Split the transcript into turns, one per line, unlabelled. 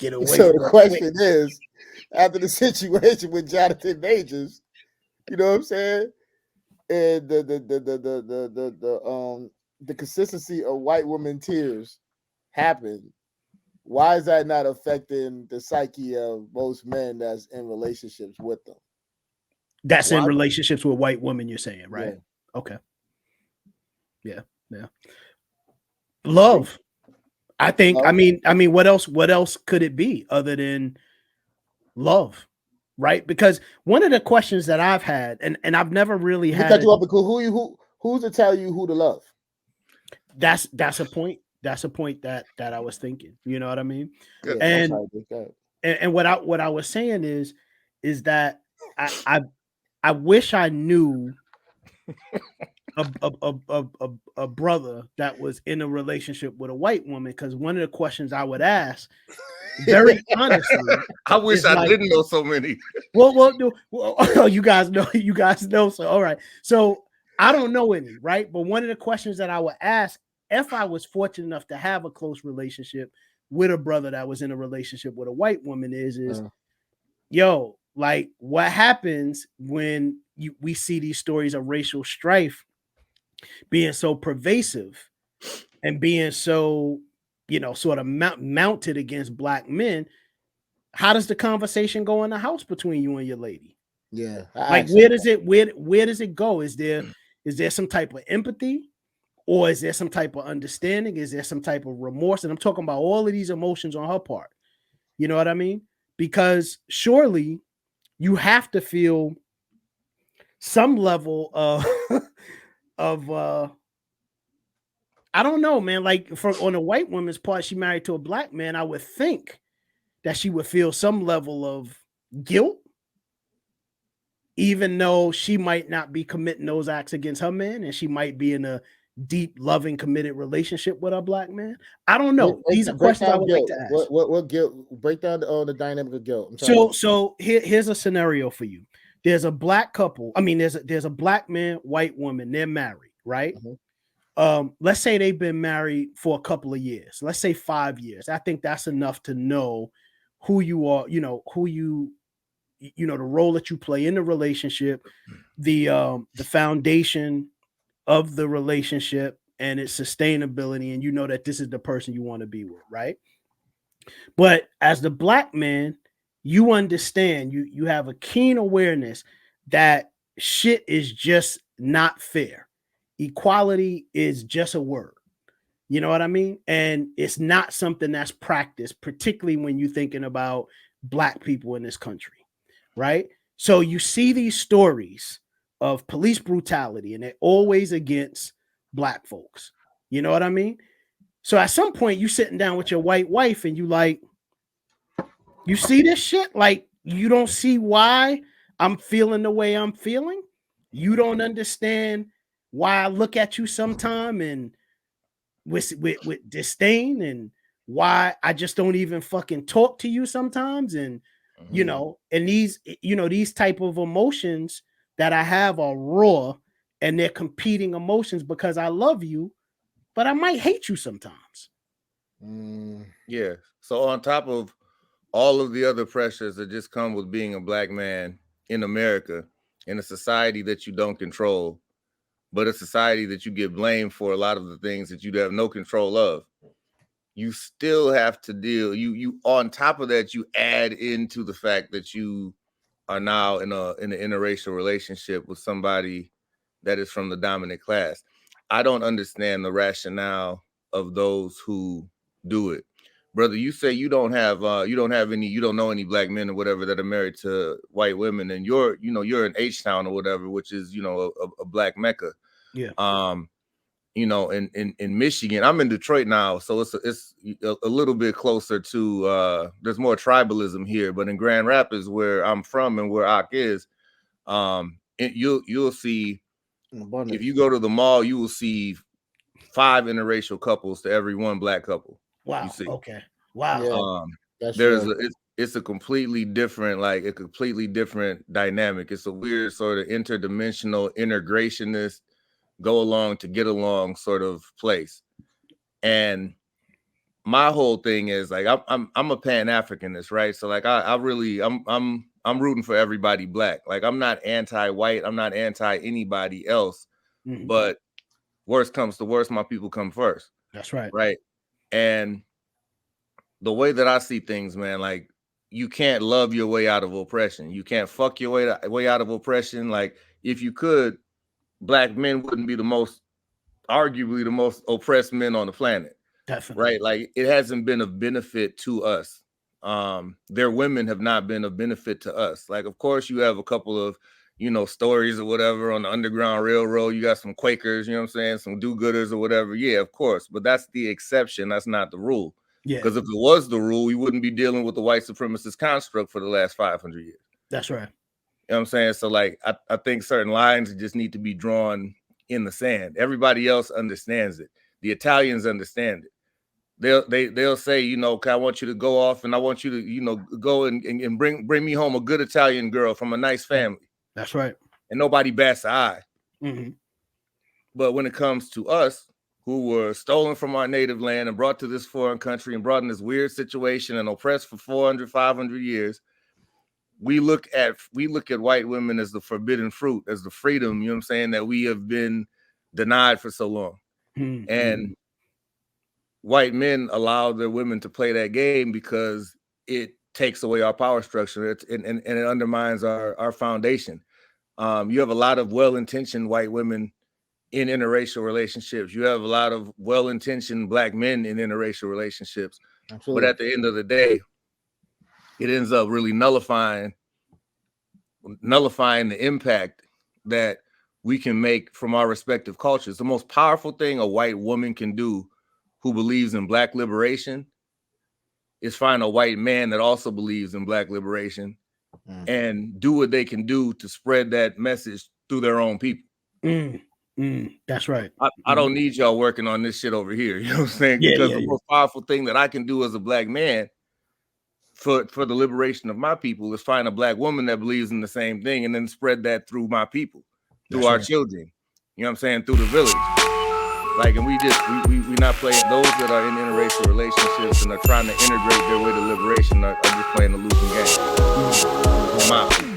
get away.
So the question is, after the situation with Jonathan Majors, you know what I'm saying, and the consistency of white women tears happened. Why is that not affecting the psyche of most men that's in relationships with them?
That's in relationships with white women, you're saying, right?
Yeah.
Okay. Yeah. Love. I think.
Love?
I mean, what else? What else could it be other than love, right? Because one of the questions that I've had, and I've never really had.
Cut you up because who's to tell you who to love?
That's a point. That's a point that I was thinking. You know what I mean?
Yeah,
and what I was saying is that I wish I knew a brother that was in a relationship with a white woman, because one of the questions I would ask, very honestly,
I wish I didn't know so many.
Well, you guys know. So all right, so I don't know any, right? But one of the questions that I would ask, if I was fortunate enough to have a close relationship with a brother that was in a relationship with a white woman, is yo, like, what happens when we see these stories of racial strife being so pervasive and being so, sort of mounted against black men? How does the conversation go in the house between you and your lady?
Yeah.
Like, where does it go? Is there some type of empathy, or is there some type of understanding? Is there some type of remorse? And I'm talking about all of these emotions on her part. You know what I mean? Because surely you have to feel some level of I don't know, man. Like, on a white woman's part, she married to a black man. I would think that she would feel some level of guilt, even though she might not be committing those acts against her man, and she might be in a deep, loving, committed relationship with a black man. I don't know. These are questions I would like to ask.
What guilt? Break down the dynamic of guilt.
So here's a scenario for you. There's a black couple. I mean, there's a black man, white woman. They're married, right? Let's say they've been married for a couple of years. Let's say 5 years. I think that's enough to know who you are, the role that you play in the relationship, the foundation of the relationship and its sustainability, and you know that this is the person you want to be with, right? But as the black man, you understand, you have a keen awareness that shit is just not fair. Equality is just a word. You know what I mean? And it's not something that's practiced, particularly when you're thinking about black people in this country, right? So you see these stories of police brutality, and they're always against black folks. You know what I mean? So at some point, you sitting down with your white wife, and you like, you see this shit? Like, you don't see why I'm feeling the way I'm feeling? You don't understand why I look at you sometime and with disdain, and why I just don't even fucking talk to you sometimes, and and these type of emotions that I have are raw, and they're competing emotions, because I love you, but I might hate you sometimes.
Yeah. So on top of all of the other pressures that just come with being a black man in America, in a society that you don't control, but a society that you get blamed for a lot of the things that you have no control of, you still have to deal. You on top of that, you add into the fact that you are now in an interracial relationship with somebody that is from the dominant class. I don't understand the rationale of those who do it. Brother, you say you don't know any black men or whatever that are married to white women, and you're in H-Town or whatever, which is a black mecca.
Yeah.
In Michigan, I'm in Detroit now, so it's a little bit closer to there's more tribalism here. But in Grand Rapids, where I'm from and where Ak is, you'll see, if you go to the mall, you will see 5 interracial couples to every 1 black couple.
Wow.
You see.
Okay. Wow.
It's a completely different dynamic. It's a weird sort of interdimensional, integrationist, go along to get along sort of place. And my whole thing is like I'm a Pan-Africanist, right? So like I'm rooting for everybody black. Like I'm not anti-white, I'm not anti anybody else, but worst comes to worst, my people come first.
That's right.
Right. And the way that I see things, man, like you can't love your way out of oppression. You can't fuck your way out of oppression. Like if you could, black men wouldn't be arguably the most oppressed men on the planet.
Definitely.
Right. Like it hasn't been of benefit to us. Their women have not been of benefit to us. Like, of course, you have a couple of, stories or whatever on the Underground Railroad. You got some Quakers, you know what I'm saying? Some do-gooders or whatever. Yeah, of course. But that's the exception. That's not the rule.
Yeah.
Because if it was the rule, we wouldn't be dealing with the white supremacist construct for the last 500 years.
That's right.
You know what I'm saying? So, like, I think certain lines just need to be drawn in the sand. Everybody else understands it. The Italians understand it. They'll say, I want you to go off and I want you to, go and bring me home a good Italian girl from a nice family.
That's right.
And nobody bats an eye.
Mm-hmm.
But when it comes to us who were stolen from our native land and brought to this foreign country and brought in this weird situation and oppressed for 400, 500 years, we look at white women as the forbidden fruit, as the freedom, you know what I'm saying, that we have been denied for so long.
Mm-hmm.
And white men allow their women to play that game because it takes away our power structure and it undermines our foundation. You have a lot of well-intentioned white women in interracial relationships. You have a lot of well-intentioned black men in interracial relationships. Absolutely. But at the end of the day, it ends up really nullifying the impact that we can make from our respective cultures. The most powerful thing a white woman can do who believes in black liberation is find a white man that also believes in black liberation and do what they can do to spread that message through their own people.
That's right.
I don't need y'all working on this shit over here. You know what I'm saying? Because the most powerful thing that I can do as a black man for the liberation of my people is find a black woman that believes in the same thing and then spread that through my people, through our children. You know what I'm saying? Through the village. Like, and we not playing, those that are in interracial relationships and are trying to integrate their way to liberation are just playing a losing game. My people.